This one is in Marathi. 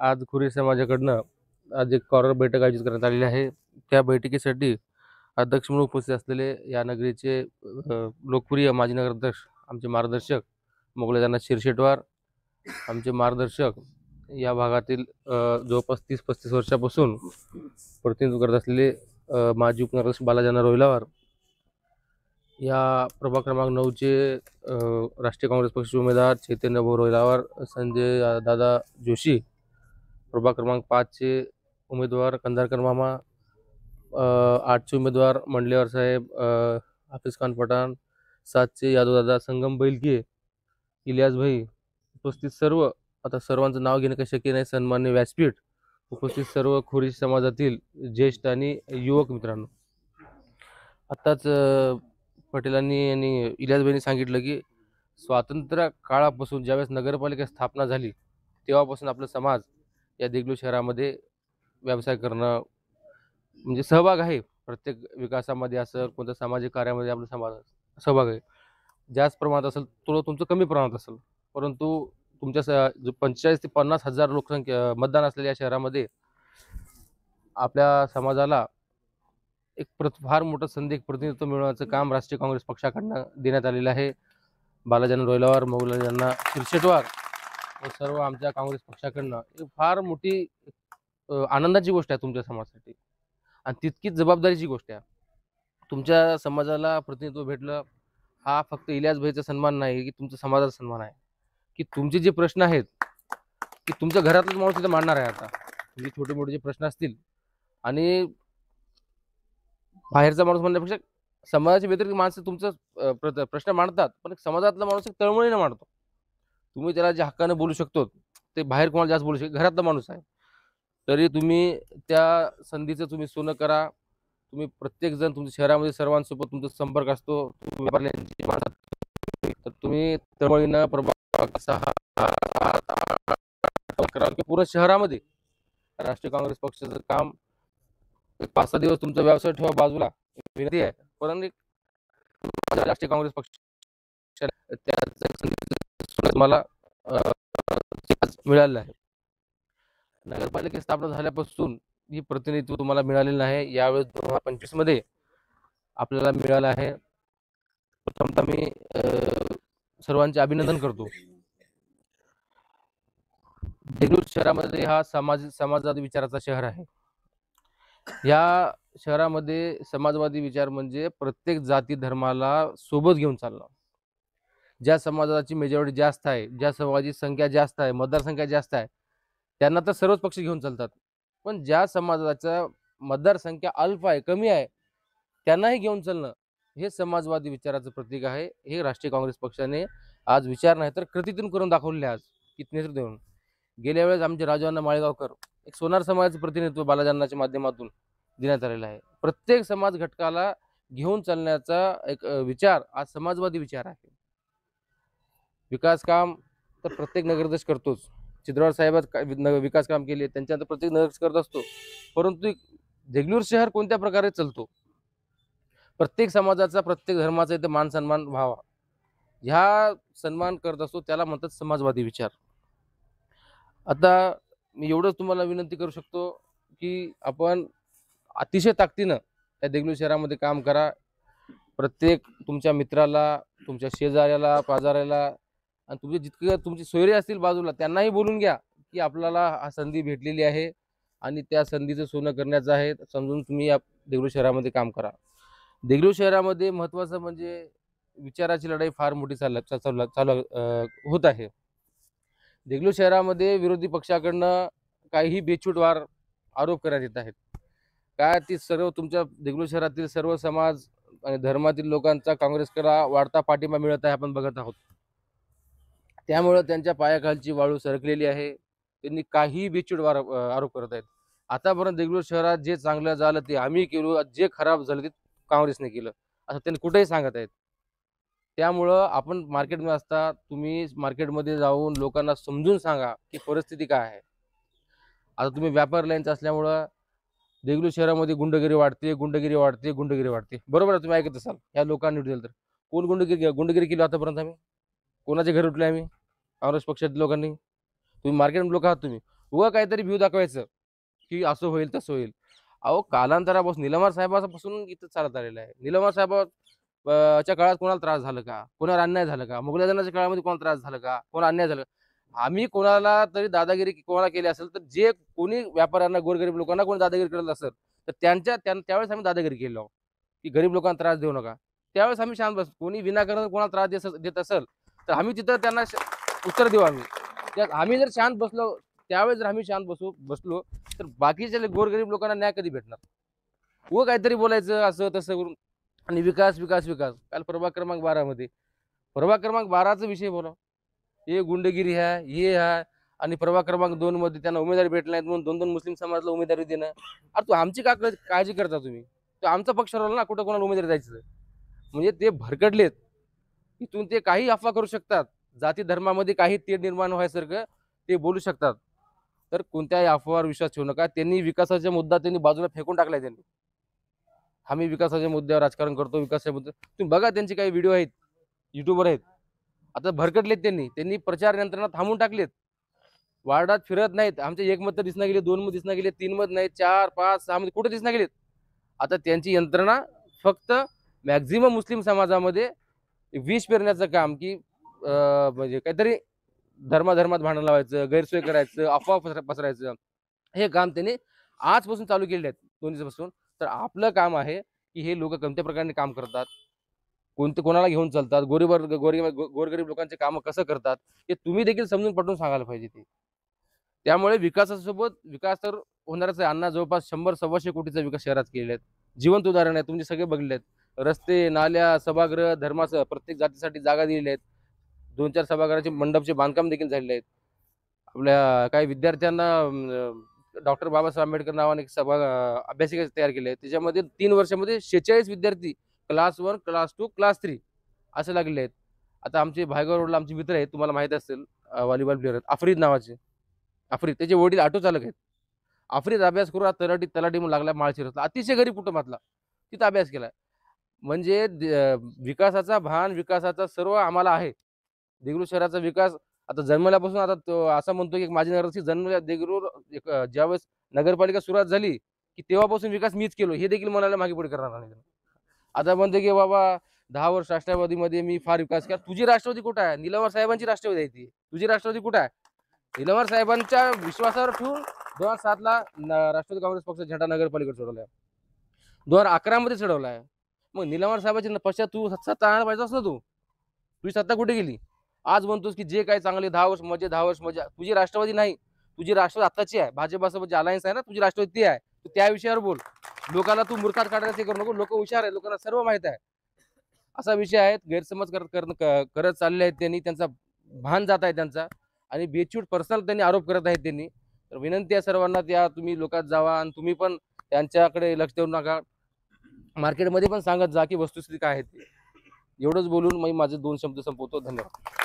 आज खुरी समाजाकडनं आज एक कॉर्नर बैठक आयोजित करण्यात आलेली आहे। त्या बैठकीसाठी अध्यक्ष म्हणून उपस्थित असलेले या नगरीचे लोकप्रिय माजी नगराध्यक्ष, आमचे मार्गदर्शक मोगलेदाना शिरशेटवार, आमचे मार्गदर्शक या भागातील जवळपास 30-35 वर्षापासून प्रतिनिधित्व करत असलेले माजी उपनगराध्यक्ष बालाजाना रोहिलावार, या प्रभाग क्रमांक 9चे राष्ट्रीय काँग्रेस पक्षाचे उमेदवार चैतन्य भाऊ रोहिलावार, संजय दादा जोशी, प्रभाग क्रमांक 5चे उमेदवार कंधारकर मामा, 8चे उमेदवार मंडलेवार साहेब हाफिज खान पठाण, 7चे यादवदादा संगम बैलकी, इलियास भाई, उपस्थित सर्व, आता सर्वांचं नाव घेणं काही शक्य नाही, सन्मान्य व्यासपीठ, उपस्थित सर्व खोरी समाजातील ज्येष्ठ आणि युवक मित्रांनो, आताच पटेलांनी आणि इलियासभाईंनी सांगितलं की स्वातंत्र्य काळापासून ज्यावेळेस नगरपालिका स्थापना झाली तेव्हापासून आपला समाज या देगलूर शहरामध्ये व्यवसाय करणं म्हणजे सहभाग आहे। प्रत्येक विकासामध्ये असेल, कोणत्या सामाजिक कार्यामध्ये आपला समाज सहभाग आहे। जास्त प्रमाणात असेल थोडं तुमचं कमी प्रमाणात असेल, परंतु तुमच्या 45 ते 50 हजार लोकसंख्या मतदान असलेल्या शहरामध्ये आपल्या समाजाला एक फार मोठं संधी, एक प्रतिनिधित्व मिळवण्याचं काम राष्ट्रीय काँग्रेस पक्षाकडनं देण्यात आलेलं आहे। बालाजाना रोहिलावार, मोगलांना शिरशेटवार व सर्व आमच्या काँग्रेस पक्षाकडनं एक फार मोठी आनंदाची गोष्ट आहे तुमच्या समाजासाठी आणि तितकीच जबाबदारीची गोष्ट आहे। तुमच्या समाजाला प्रतिनिधित्व भेटलं हा फक्त इलियास भाईचा सन्मान नाही की तुमच्या समाजाचा सन्मान आहे, की तुमचे जे प्रश्न आहेत की तुमच्या घरातलाच माणूस तिथे मांडणार आहे। आता म्हणजे छोटे मोठे जे प्रश्न असतील आणि बाहेरचा माणूस म्हणण्यापेक्षा समाजाच्या व्यतिरिक्त माणसं तुमचं प्रश्न मांडतात, पण समाजातला माणूस एक तळमळीने मांडतो। तुम्ही त्याला जे हक्काने बोलू शकतो ते बाहेर कोणाला जास्त बोलू शकतो, घरातला माणूस आहे तरी तुम्ही त्या संधीचं तुम्ही सोनं करा। तुम्ही प्रत्येक जण तुमच्या शहरामध्ये सर्वांसोबत तुमचा संपर्क असतो, तर तुम्ही तळमळीनं प्रभाग 6 पूर्ण शहरामध्ये राष्ट्रीय काँग्रेस पक्षाचं काम 5-6 दिवस तुमचा व्यवसाय ठेवा बाजूला, विनंती आहे, परंतु राष्ट्रीय काँग्रेस पक्ष मला मिळालेलं आहे। नगरपालिका स्थापना झाल्यापासून ही प्रतिनिधित्व तुम्हाला मिळालेलं आहे। यावेळेस 2025 मध्ये आपल्याला मिळालं आहे। प्रथमतः मी सर्वांचे अभिनंदन करतो। देगलूर शहरामध्ये हा समाजवादी विचाराचा शहर आहे। या शहरामध्ये समाजवादी विचार म्हणजे प्रत्येक जाती धर्माला सोबत घेऊन चालणं। ज्या समाजाची मेजॉरिटी जास्त आहे, ज्या समाजाची संख्या जास्त आहे, मतदारसंख्या जास्त आहे, त्यांना तर सर्वच पक्ष घेऊन चालतात, पण ज्या समाजाचा मतदारसंख्या अल्प आहे, कमी आहे, त्यांनाही घेऊन चालणं हे समाजवादी विचाराचं प्रतीक आहे। हे राष्ट्रीय काँग्रेस पक्षाने आज विचार नाही तर कृतीतून करून दाखवले आज की नेतृत्व देऊन। गेल्या वेळेस आमचे राजूअण्णा माळेगावकर एक सोनार समाजाचं प्रतिनिधित्व बालाजानाच्या माध्यमातून देण्यात आलेलं आहे। प्रत्येक समाज घटकाला घेऊन चालण्याचा एक विचार आज समाजवादी विचार आहे। विकास काम तर प्रत्येक नगराध्यक्ष करतोच, चित्रवाड साहेबात विकास काम केले, त्यांच्यानंतर प्रत्येक नगराध्यक्ष करत असतो, परंतु देगलूर शहर कोणत्या प्रकारे चालतो, प्रत्येक समाजाचा प्रत्येक धर्माचा इथे मान सन्मान व्हावा, ह्या सन्मान करत असतो, त्याला म्हणतात समाजवादी विचार। आता मी एवढंच तुम्हाला विनंती करू शकतो की आपण अतिशय ताकदीनं त्या देगलूर शहरामध्ये काम करा। प्रत्येक तुमच्या मित्राला, तुमच्या शेजाऱ्याला, पाजाऱ्याला आणि तुमचे जितके तुमचे सोयरे असतील बाजूला त्यांनाही बोलून घ्या की आपल्याला हा संधी भेटलेली आहे आणि त्या संधीचं सोनं करण्याचं आहे, समजून तुम्ही या देगलूर शहरामध्ये काम करा। देगलूर शहरामध्ये महत्त्वाचं म्हणजे विचाराची लढाई फार मोठी चालू होत आहे। देगलूर शहरामध्ये विरोधी पक्षाकडनं काहीही बेछूटवार आरोप करण्यात येत आहेत। काय ती सर्व तुमच्या देगलूर शहरातील सर्व समाज आणि धर्मातील लोकांचा काँग्रेसकडे वाढता पाठिंबा मिळत आहे, आपण बघत आहोत। त्यामुळे त्यांच्या पायाखालची वाळू सरकलेली आहे, त्यांनी काही बेछूटवार आरोप करत आहेत। आतापर्यंत देगलूर शहरात जे चांगलं झालं ते आम्ही केलं, जे खराब झालं ते काँग्रेसने केलं असं त्यांनी कुठेही सांगत आहेत। त्यामुळं आपण मार्केटमध्ये असता, तुम्ही मार्केटमध्ये जाऊन लोकांना समजून सांगा की परिस्थिती काय आहे। आता तुम्ही व्यापार लाईनचं असल्यामुळं देगलूर शहरामध्ये गुंडगिरी वाढते, बरोबर आहे, तुम्ही ऐकत असाल। या लोकांनी दिलं तर कोण गुंडगिरी केली आतापर्यंत? आम्ही कोणाचे घर उठले? आम्ही काँग्रेस पक्षातील लोकांनी। तुम्ही मार्केटमध्ये लोक आहात, तुम्ही उगा काहीतरी व्ह्यू दाखवायचं की असं होईल तसं होईल. अहो कालांतरापासून निलंगार साहेबापासून इथं चालत आलेलं आहे. निलंगार साहेब च्या काळात कोणाला त्रास झाला का? कोणावर अन्याय झाला का? मुघलाजांच्या काळामध्ये कोणाला त्रास झाला का? कोणाला अन्याय झाला? आम्ही कोणाला तरी दादागिरी कोणाला केली असेल, तर जे कोणी व्यापाऱ्यांना, गोरगरीब लोकांना कोणी दादागिरी करत असेल, तर त्यावेळेस आम्ही दादागिरी केली आहोत, की गरीब लोकांना त्रास देऊ नका. त्यावेळेस आम्ही शांत बसतो. कोणी विनाकारण कोणाला त्रास देत असेल, तर आम्ही तिथं त्यांना उत्तर देऊ आम्ही. त्यात आम्ही जर शांत बसलो, त्यावेळेस जर आम्ही शांत बसलो, तर बाकीच्या गोरगरीब लोकांना न्याय कधी भेटणार? उगं काहीतरी बोलायचं असं तसं करून आणि विकास, विकास, विकास. काल प्रभाग क्रमांक 12 मध्ये प्रभाग क्रमांक 12चा विषय बोला. हे गुंडगिरी आहे, हे आहे आणि प्रभाग क्रमांक 2 मध्ये त्यांना उमेदवारी भेटली नाहीत म्हणून 2-2 मुस्लिम समाजाला उमेदवारी देणं. अरे तू आमची का काळजी करता तुम्ही? तो आमचा पक्ष राहिला ना, कुठं कोणाला उमेदवारी द्यायचं. म्हणजे ते भरकटलेत. इथून ते काही अफवा करू शकतात. जाती धर्मामध्ये काही तेढ निर्माण व्हायसारखं ते बोलू शकतात. तर कोणत्याही अफवावर विश्वास ठेवू नका. त्यांनी विकासाचा मुद्दा बाजूला फेकून टाकलाय त्यांनी. आम्ही विकासाच्या मुद्द्यावर राजकारण करतो, विकासाच्या मुद्द्यावर तुम्ही बघा त्यांचे काही व्हिडिओ आहेत, युट्यूबवर आहेत. आता भरकटलेत त्यांनी प्रचार यंत्रणा थांबवून टाकलेत. वार्डात फिरत नाहीत. आमचे एक मत तर दिसना गेले, 2 मत दिसना गेले, 3 मत नाही, 4, 5, 6 मध्ये कुठे दिसना गेलेत. आता त्यांची यंत्रणा फक्त मॅक्झिमम मुस्लिम समाजामध्ये विष पेरण्याचं काम, की म्हणजे काहीतरी धर्मात भांडण लावायचं, गैरसोय करायचं, अफवा पसरायचं, हे काम त्यांनी आजपासून चालू केले आहेत, 2 दिवसापासून. तर आपलं काम आहे की हे लोक कोणत्या प्रकारे काम करतात, कोणाला घेऊन चालतात, गोरगरीब लोकांचे कामं कसं करतात, हे तुम्ही देखील समजून पटवून सांगायला पाहिजे ते. त्यामुळे विकासासोबत विकास तर होणारच आहे. अण्णा जवळपास 100-125 कोटीचा विकास शहरात केलेला आहे. जिवंत उदाहरण आहे. तुमचे सगळे बघितले आहेत. रस्ते, नाल्या, सभागृह, धर्माचं प्रत्येक जातीसाठी जागा दिलेल्या आहेत. 2-4 सभागृहाचे मंडपचे बांधकाम देखील झालेले आहेत. आपल्या काही विद्यार्थ्यांना डॉक्टर बाबासाहेब आंबेडकर नावाने एक अभ्यासिका तयार केली आहे. त्याच्यामध्ये 3 वर्षामध्ये 46 विद्यार्थी क्लास 1, क्लास 2, क्लास 3 असे लागलेले आहेत. आता आमचे भायगाव रोडला आमचे मित्र आहेत, तुम्हाला माहित असेल, व्हॉलीबॉल प्लेअर आहेत, आफ्रिद नावाचे. आफ्रिद, त्याचे वडील ऑटो चालक आहेत. आफ्रिद अभ्यास करून तलाठी म्हणून लागला माळशिरसला. अतिशय गरीब कुटुंबातला, तिथं अभ्यास केलाय. म्हणजे विकासाचा भान, विकासाचा सर्व आम्हाला आहे. देगलूर शहराचा विकास आता जन्मल्यापासून, आता तो असं म्हणतो की माझी नगरची जन्मल्या देगलूर ज्यावेळेस नगरपालिका सुरुवात झाली, की तेव्हापासून विकास मीच केलो, हे देखील म्हणायला मागे पुढे करणार नाही. आता म्हणते की बाबा 10 वर्ष राष्ट्रवादीमध्ये मी फार विकास केला. तुझी राष्ट्रवादी कुठं आहे? निलंगार साहेबांची राष्ट्रवादी आहे ती. तुझी राष्ट्रवादी कुठं आहे? निलंगार साहेबांच्या विश्वासावर ठेवून 2007ला राष्ट्रवादी काँग्रेस पक्ष झेंडा नगरपालिकेवर चढवलाय. 2011 मध्ये चढवलाय. मग निलंगार साहेबांची पश्चात तू सत्ता आणायला पाहिजे ना तू. तुझी सत्ता कुठे गेली? आज म्हणतोस की जे काही चांगले 10 वर्ष मजे, 10 वर्ष मजा. तुझी राष्ट्रवादी नाही, तुझी राष्ट्रवादी आत्ताची आहे. भाजपासोबत जे अलायन्स आहे ना, तुझी राष्ट्रवादी ती आहे. तू त्या विषयावर बोल. लोकांना तू मूर्खात काढायचं करू नको. लोक हुशार आहेत, लोकांना सर्व माहित आहे. असा विषय आहे. गैरसमज करत चालले आहेत त्यांनी. त्यांचा भान जात आहे त्यांचा आणि बेछूट पर्सनल त्यांनी आरोप करत आहेत त्यांनी. तर विनंती आहे सर्वांना, त्या तुम्ही लोकात जावा आणि तुम्ही पण त्यांच्याकडे लक्ष देऊ नका. मार्केटमध्ये पण सांगत जा की वस्तुस्थिती काय आहे ते. एवढंच बोलून मी माझे 2 शब्द संपवतो. धन्यवाद.